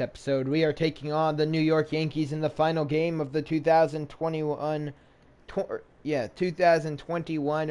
Episode, we are taking on the New York Yankees in the final game of the 2021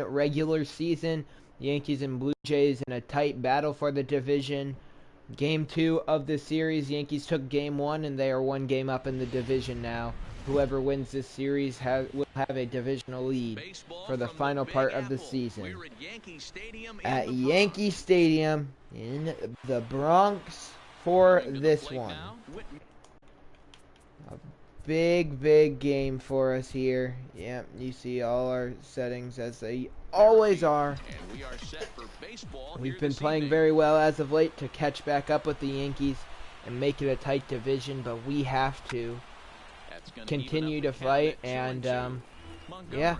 regular season. Yankees and Blue Jays in a tight battle for the division. Game 2 of the series, Yankees took game 1 and they are 1 game up in the division now. Whoever wins this series will have a divisional lead for the final part of the season. At Yankee Stadium in the Bronx for this one. A big game for us here. Yeah, you see all our settings as they always are. We've been playing very well as of late to catch back up with the Yankees and make it a tight division, but we have to continue to fight and yeah.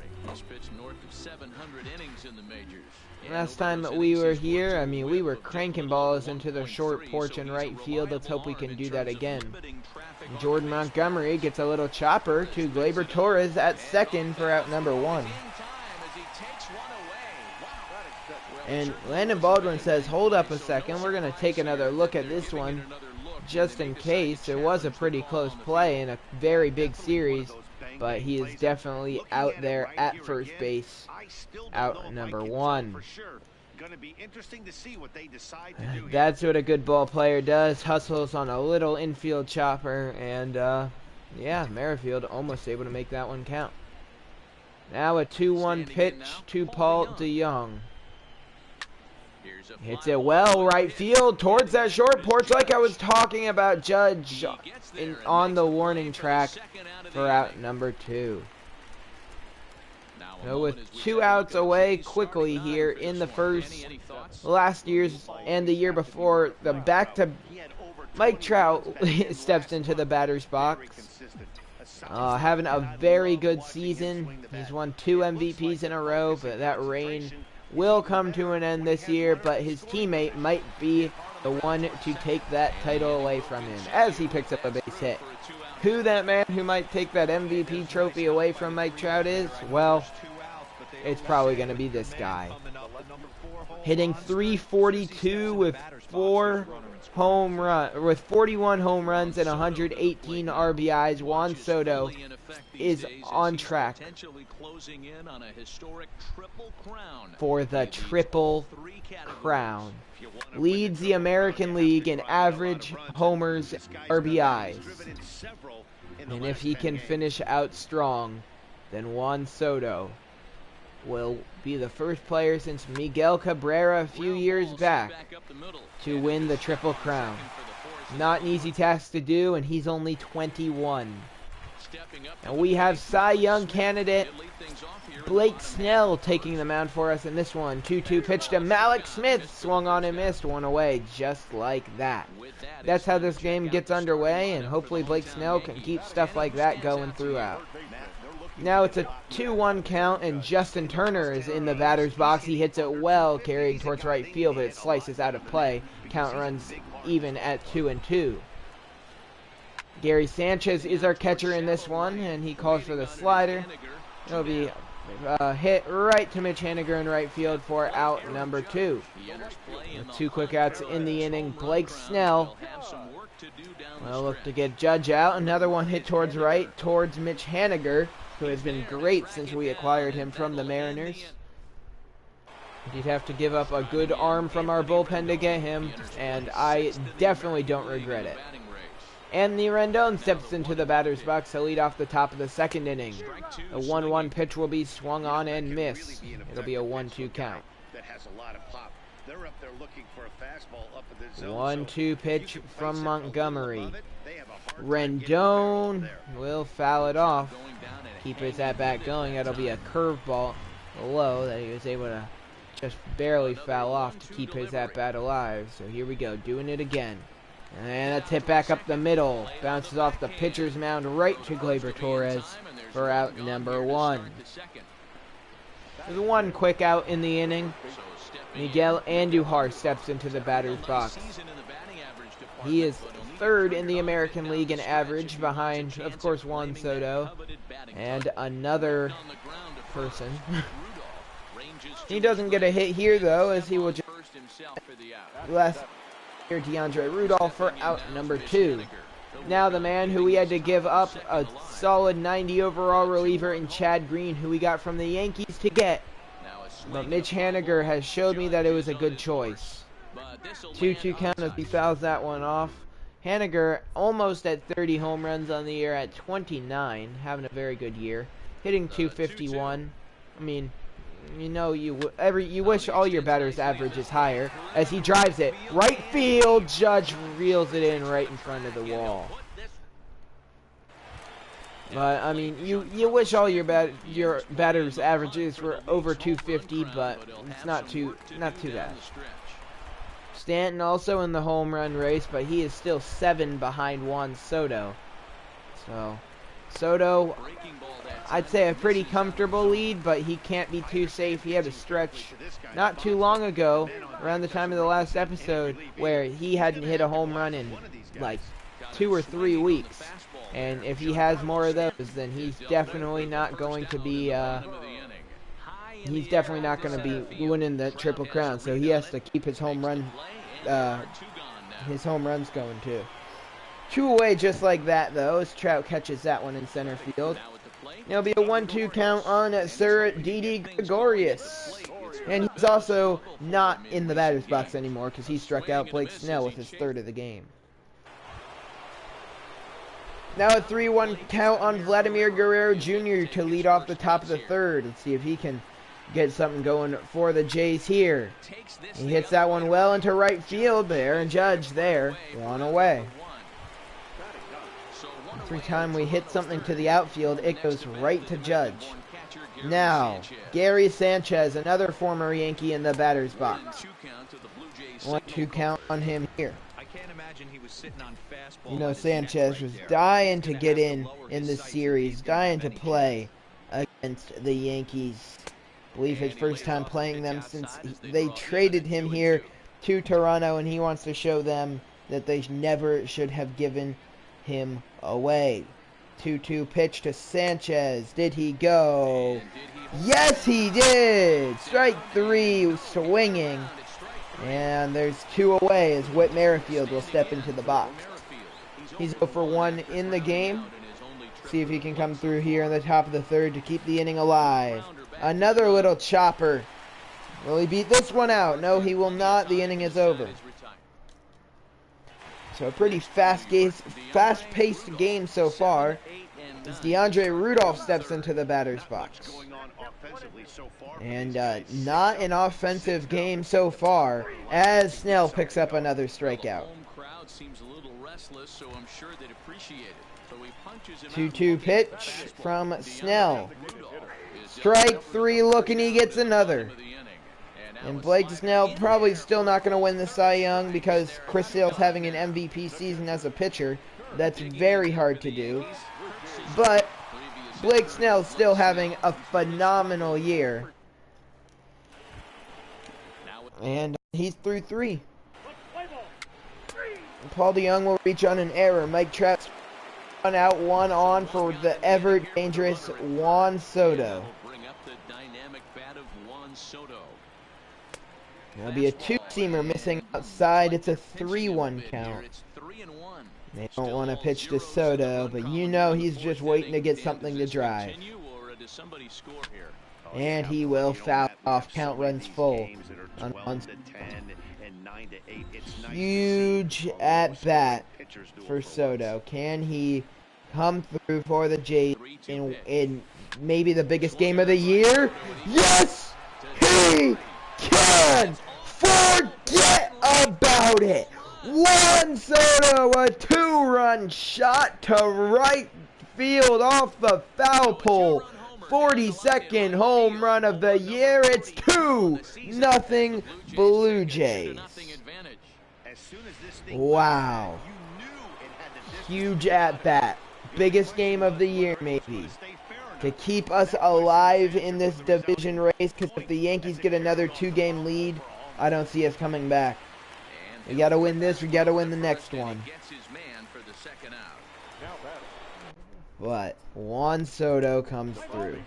Last time that we were here, we were cranking balls into the short porch in right field. Let's hope we can do that again. Jordan Montgomery gets a little chopper to Gleyber Torres at second for out number 1. And Landon Baldwin says, hold up a second, we're going to take another look at this one just in case. It was a pretty close play in a very big series, but he is definitely out there at first base, out number 1. That's what a good ball player does, hustles on a little infield chopper, and yeah, Merrifield almost able to make that one count. Now a 2-1 pitch to Paul DeYoung. Hits it well right field towards that short porch like I was talking about. Judge on the warning track for out number 2. So with 2 outs away quickly here in the first, last year's and the year before, the Mike Trout steps into the batter's box. Having a very good season. He's won 2 MVPs in a row, but that reign will come to an end this year, but his teammate might be the one to take that title away from him as he picks up a base hit. Who that man who might take that MVP trophy away from Mike Trout is? Well, it's probably going to be this guy. Hitting .342 with 41 home runs and 118 RBIs, Juan Soto is on track for the Triple Crown. Leads the American League in average homers, RBIs. And if he can finish out strong, then Juan Soto will be the first player since Miguel Cabrera a few years back to win the Triple Crown. Not an easy task to do, and he's only 21. And we have Cy Young candidate Blake Snell taking the mound for us in this one. 2-2 pitch to Malik Smith, swung on and missed, one away, just like that. That's how this game gets underway, and hopefully Blake Snell can keep stuff like that going throughout. Now it's a 2-1 count, and Justin Turner is in the batter's box. He hits it well, carrying towards right field, but it slices out of play. Count runs even at 2-2. Gary Sanchez is our catcher in this one, and he calls for the slider. It'll be hit right to Mitch Haniger in right field for out number 2. With 2 quick outs in the inning, Blake Snell will look to get Judge out. Another one hit towards right, towards Mitch Haniger, who has been great since we acquired him from the Mariners. You'd have to give up a good arm from our bullpen to get him, and I definitely don't regret it. Anthony Rendon steps into the batter's box to lead off the top of the second inning. The 1-1 pitch will be swung on and missed. It'll be a 1-2 count. 1-2 pitch from Montgomery. Rendon will foul it off. Keep his at-bat going. That'll be a curveball low that he was able to just barely foul off to keep his at-bat alive. So here we go, doing it again. And that's hit back up the middle. Bounces off the pitcher's mound right to Gleyber Torres for out number 1. There's 1 quick out in the inning. Miguel Andujar steps into the batter's box. He is 3rd in the American League in average, behind, of course, Juan Soto and another person. He doesn't get a hit here, though, as he will just here, DeAndre Rudolph, for out number 2. Now the man who we had to give up a solid 90 overall reliever in Chad Green, who we got from the Yankees to get. But Mitch Haniger has showed me that it was a good choice. 2-2 count as he fouls that one off. Haniger almost at 30 home runs on the year at 29, having a very good year. Hitting .251. I mean, you know, you wish all your batters' average is higher. As he drives it right field, Judge reels it in right in front of the wall. But I mean, you wish all your batters' averages were over 250, but it's not too bad. Stanton also in the home run race, but he is still 7 behind Juan Soto. So Soto, I'd say a pretty comfortable lead, but he can't be too safe. He had a stretch not too long ago, around the time of the last episode, where he hadn't hit a home run in like 2 or 3 weeks. And if he has more of those, then he's definitely not going to be winning the Triple Crown. So he has to keep his home runs going too. 2 away just like that, though, as Trout catches that one in center field. It'll be a 1-2 count on Sir Didi Gregorius. And he's also not in the batter's box anymore because he struck out Blake Snell with his 3rd of the game. Now a 3-1 count on Vladimir Guerrero Jr. to lead off the top of the 3rd. Let's see if he can get something going for the Jays here. He hits that one well into right field there, and Judge there, 1 away. Every time we hit something to the outfield, it goes right to Judge. Now, Gary Sanchez, another former Yankee in the batter's box. 1-2 count on him here. You know, Sanchez was dying to get in this series, dying to play against the Yankees. I believe his first time playing them since they traded him here to Toronto, and he wants to show them that they never should have given him away. 2-2 pitch to Sanchez. Did he go? Yes, he did! Strike 3, swinging. And there's 2 away as Whit Merrifield will step into the box. He's 0 for 1 in the game. See if he can come through here in the top of the 3rd to keep the inning alive. Another little chopper. Will he beat this one out? No, he will not. The inning is over. So a pretty fast-paced game so far as DeAndre Rudolph steps into the batter's box. And not an offensive game so far as Snell picks up another strikeout. 2-2 pitch from Snell. Strike 3 looking, he gets another. And Blake Snell probably still not going to win the Cy Young because Chris Sale's having an MVP season as a pitcher. That's very hard to do. But Blake Snell's still having a phenomenal year. And he's through 3. Paul DeYoung will reach on an error. Mike Trout's 1 out, 1 on for the ever dangerous Juan Soto. That'll be a 2-seamer missing outside. It's a 3-1 count. They don't want to pitch to Soto, but you know he's just waiting to get something to drive. And he will foul off. Count runs full. Huge at bat for Soto. Can he come through for the Jays in maybe the biggest game of the year? Yes, he can! Forget about it! Juan Soto, a 2-run shot to right field off the foul pole. 42nd home run of the year. It's 2-0 Blue Jays. Wow. Huge at bat. Biggest game of the year maybe. To keep us alive in this division race, because if the Yankees get another 2-game lead, I don't see us coming back. We got to win this, we got to win the next one. But Juan Soto comes through.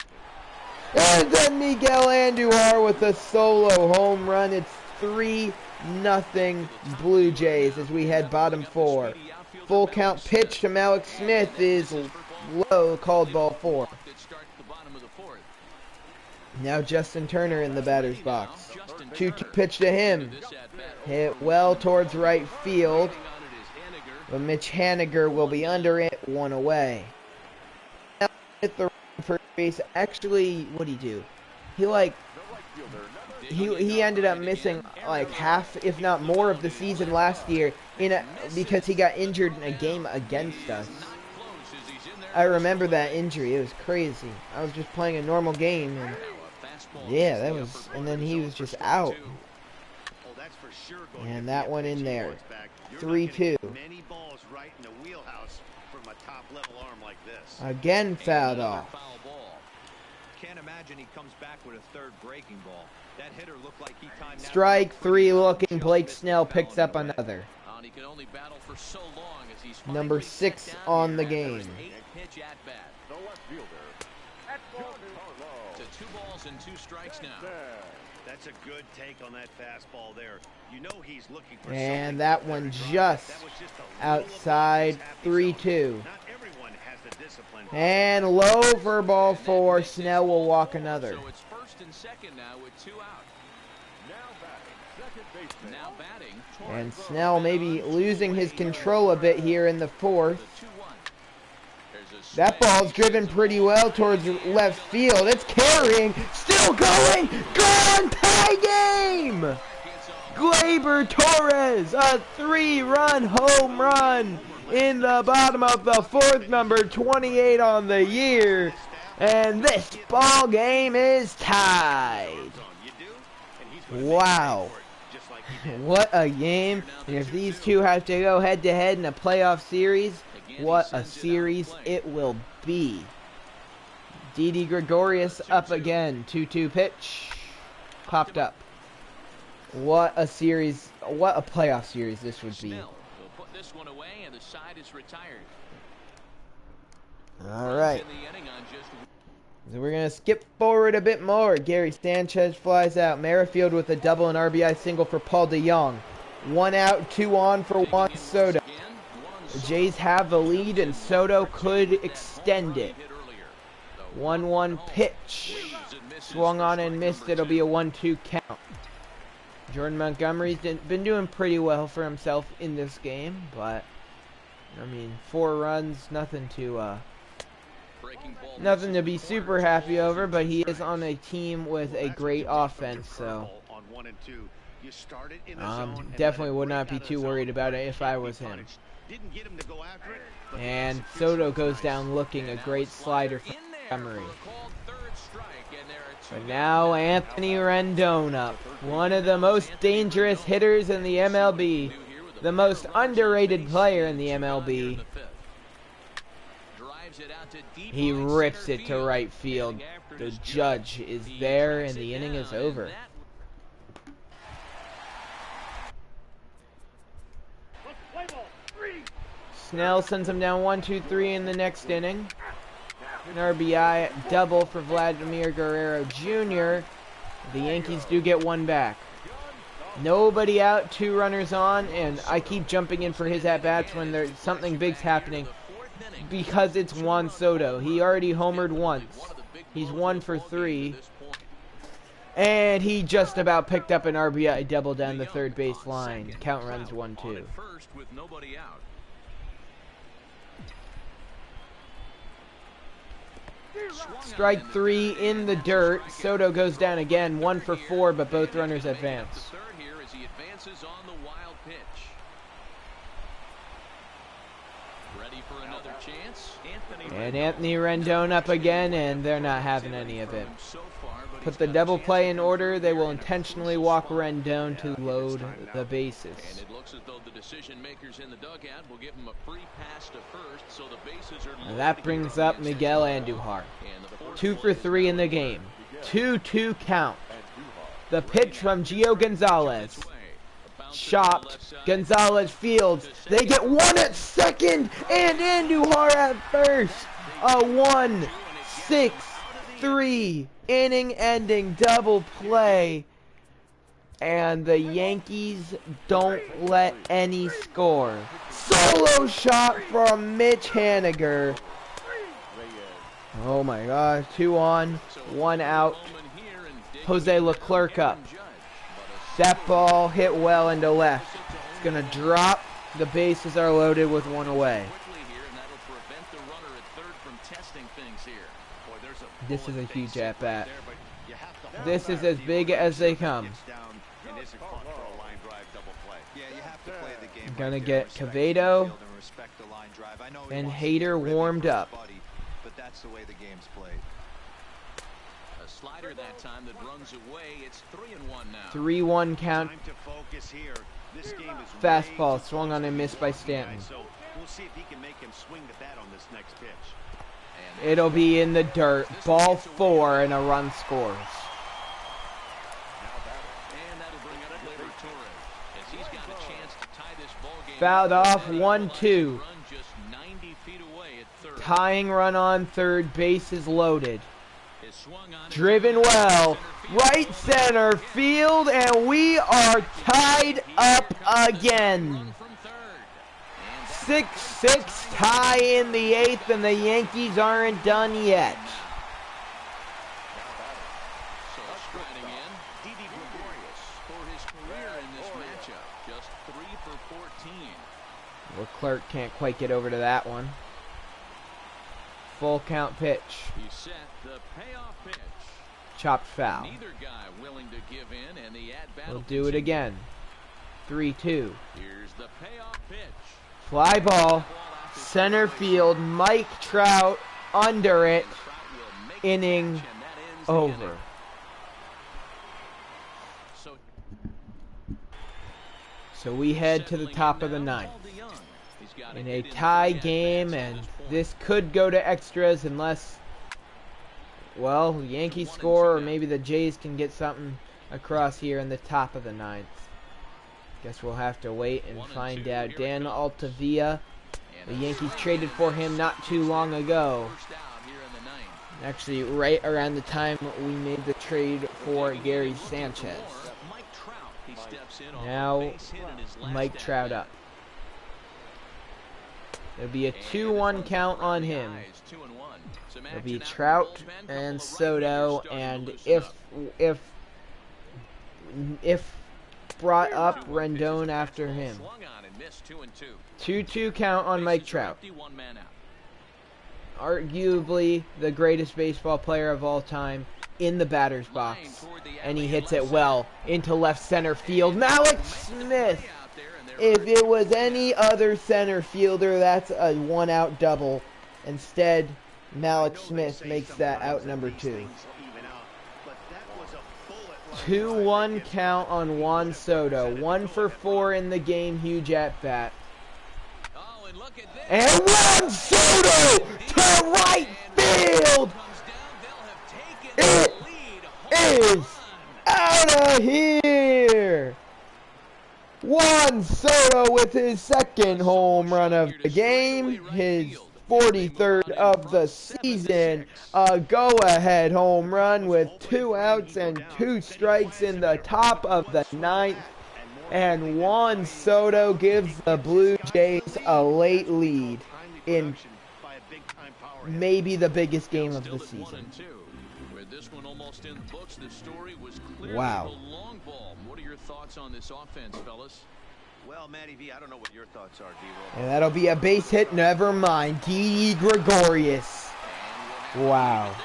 And then Miguel Andujar with a solo home run. It's 3-0 Blue Jays as we head bottom 4. Full count pitch to Malik Smith is low, called ball 4. Now Justin Turner in the batter's box. 2-2 pitch to him. Hit well towards right field. But Mitch Haniger will be under it, 1 away. Now hit the run for base. Actually, what'd he do? He ended up missing like half, if not more, of the season last year because he got injured in a game against us. I remember that injury. It was crazy. I was just playing a normal game, and yeah, and then he was just out. And that one in there. 3-2. Again fouled off. Can't imagine he comes back with a third breaking ball. That hitter looked like he timed that. Strike 3 looking. Blake Snell picks up another. Number 6 on the game. To 2 balls and 2 strikes now. That's a good take on that fastball there. You know he's looking for and that one just outside. 3-2. And low for ball 4. Snell will walk another. So it's first and second now with 2 out. Now batting. And Snell maybe losing his control a bit here in the 4th. That ball's driven pretty well towards left field. It's carrying, still going, gone, tie game! Gleyber Torres, a 3-run home run in the bottom of the 4th, number 28 on the year. And this ball game is tied. Wow. What a game. And if these two have to go head-to-head in a playoff series, what a series it will be. Didi Gregorius up again. 2-2 pitch. Popped up. What a series. What a playoff series this would be. This one away and the side is retired. All right. So we're going to skip forward a bit more. Gary Sanchez flies out. Merrifield with a double and RBI single for Paul DeJong. 1 out, 2 on for Juan Soto. The Jays have the lead and Soto could extend it. 1-1 pitch. Swung on and missed. It'll be a 1-2 count. Jordan Montgomery's been doing pretty well for himself in this game, but I mean, 4 runs, nothing to be super happy over, but he is on a team with a great offense, so definitely would not be too worried about it if I was him. And Soto goes down looking, a great slider for Montgomery. But now Anthony Rendon up, one of the most dangerous hitters in the MLB, the most underrated player in the MLB. He rips it to right field. The judge is there and the inning is over. Snell sends him down 1-2-3 in the next inning. An RBI double for Vladimir Guerrero Jr. The Yankees do get 1 back. Nobody out, 2 runners on, and I keep jumping in for his at-bats when there's something big's happening because it's Juan Soto. He already homered once. He's 1 for 3. And he just about picked up an RBI double down the third base line. Count runs 1-2. Strike 3 in the dirt. Soto goes down again, 1 for 4, but both runners advance. And Anthony Rendon up again, and they're not having any of it. Put the double play in order. They will intentionally walk Rendon to load the bases. And it looks as though the decision makers in the dugout will give him a free pass to first, so the bases are. And that brings up Miguel Andujar. 2 for 3 in the game. 2-2 count. The pitch from Gio Gonzalez. Chopped. Gonzalez fields. They get 1 at second and Andujar at first. A 1-6-3 inning-ending double play. And the Yankees don't let any score. Solo shot from Mitch Haniger. Oh my gosh, 2 on, 1 out. Jose Leclerc up. That ball hit well into left. It's going to drop. The bases are loaded with 1 away. This is a huge at-bat. This is as big as they come. I'm going to get Cavado and Hader warmed up. But that's the way the game's played. A slider that time that runs away. It's 3-1 now. 3-1 count. Time to focus here. This game is fastball swung on and missed by Stanton. So we'll see if he can make him swing the bat on this next pitch. It'll be in the dirt. Ball 4 and a run scores. Fouled off 1-2. Tying run on third, bases loaded. Driven well, right center field, and we are tied up again. 6-6 tie in the 8th, and the Yankees aren't done yet. Leclerc can't quite get over to that one. Full count pitch. He set the payoff pitch. Chopped foul. Neither guy willing to give in, and the at-bat We'll do it again. 3-2. Here's the payoff pitch. Fly ball. Center field. Mike Trout under it. Inning over. So we head to the top of the 9th. In a tie game, and this could go to extras unless, well, the Yankees score, or maybe the Jays can get something across here in the top of the 9th. Guess we'll have to wait and find out. Dan Altavilla, the Yankees traded for him not too long ago. Actually, right around the time we made the trade for Gary Sanchez. Now, Mike Trout up. There'll be a 2-1 count on him. There'll be Trout and Soto, and if brought up, Rendon after him. 2-2 count on Mike Trout. Arguably the greatest baseball player of all time in the batter's box. And he hits it well into left center field. Malik Smith! If it was any other center fielder, that's a 1-out double. Instead, Malik Smith makes that out number 2. 2-1 count on Juan Soto. 1 for 4 in the game, huge at bat. And Juan Soto to right field! It is out of here! Juan Soto with his 2nd home run of the game, his 43rd of the season, a go-ahead home run with 2 outs and 2 strikes in the top of the 9th, and Juan Soto gives the Blue Jays a late lead in maybe the biggest game of the season. Wow. What are your thoughts on this offense, fellas? Well, Matty V, I don't know what your thoughts are, D-Roll. And that'll be a base hit. Never mind. Didi Gregorius. Wow.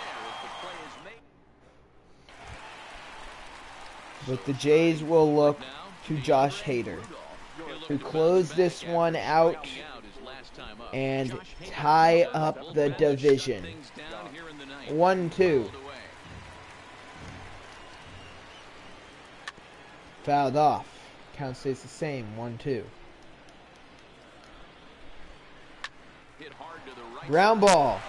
But the Jays will look to Josh Hader to close this one out and tie up the division. 1-2. Fouled off. Count stays the same. 1-2. Ground ball.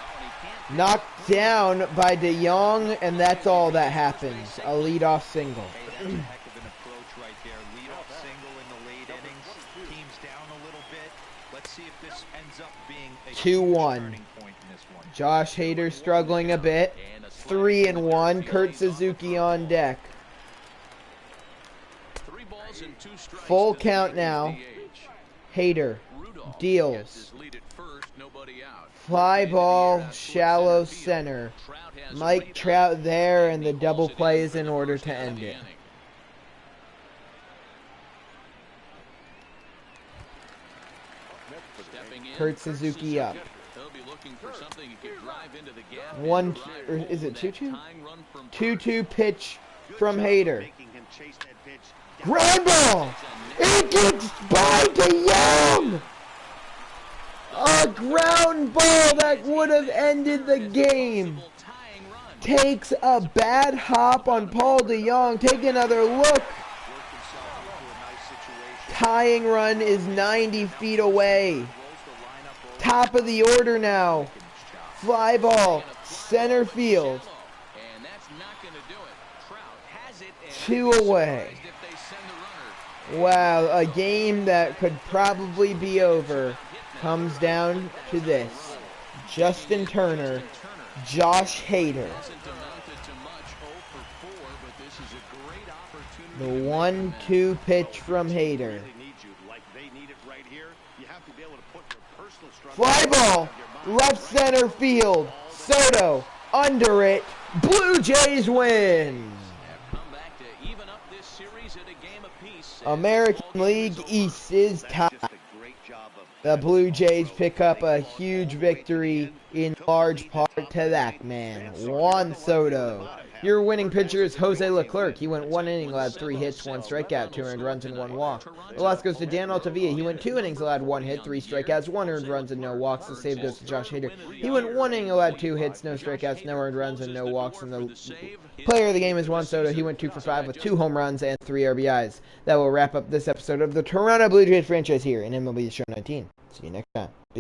Knocked down by DeYoung, and that's all that happens. A leadoff single. Hey, that's a heck of an approach right there. Leadoff single in the late innings. Team's down a little bit. Let's see if this ends up being a 2-1. turning point in this one. Josh Hader struggling a bit. 3-1. Kurt Suzuki on deck. balls and 2 strikes Full to the count Yankees now. DH. Hader Rudolph deals. gets his lead at first, nobody out. Fly Into the ball, air out towards shallow field. center. Trout has Mike rebound, Trout there, and the he double hauls it play in is for in the order first to out of end the it. inning. Stepping in, Kurt Suzuki up. He'll be looking for something he can drive into the gap and One, drive or is home it that 2-2? tying run from 2-2 first. pitch Good from job of Hader. making him chase that pitch. Ground ball! It gets by to Young! A ground ball that would have ended the game. Tying run. Takes a bad hop on Paul DeJong. Take another look. Worked himself into a nice situation. Tying run is 90 feet away. Rolls the lineup over. Top of the order now. Fly ball, center field. And that's not going to do it. Trout has it, and 2 I'd be away. surprised if they send the runner. Wow, a game that could probably be over comes down to this. Justin Turner, Josh Hader. Hasn't amounted to much, 0 for 4, but this is a great opportunity. The 1-2 pitch from Hader. Really need you like they need it right here. You have to be able to put your personal struggle. Fly ball, left center field. Soto, under it. Blue Jays win. Have come back to even up this series at a game apiece. American League East is tied. Just a great job of The Blue Jays pick up a huge victory in large part to that man, Juan Soto. Your winning pitcher is Jose Leclerc. He went 1 inning, allowed 3 hits, 1 strikeout, 2 earned runs, and 1 walk. The loss goes to Dan Altavilla. He went 2 innings, allowed 1 hit, 3 strikeouts, 1 earned runs, and no walks. The save goes to Josh Hader. He went 1 inning, allowed 2 hits, no strikeouts, no earned runs, and no walks. And the player of the game is Juan Soto. He went 2 for 5 with 2 home runs and 3 RBIs. That will wrap up this episode of the Toronto Blue Jays franchise here in MLB Show 19. See you next time.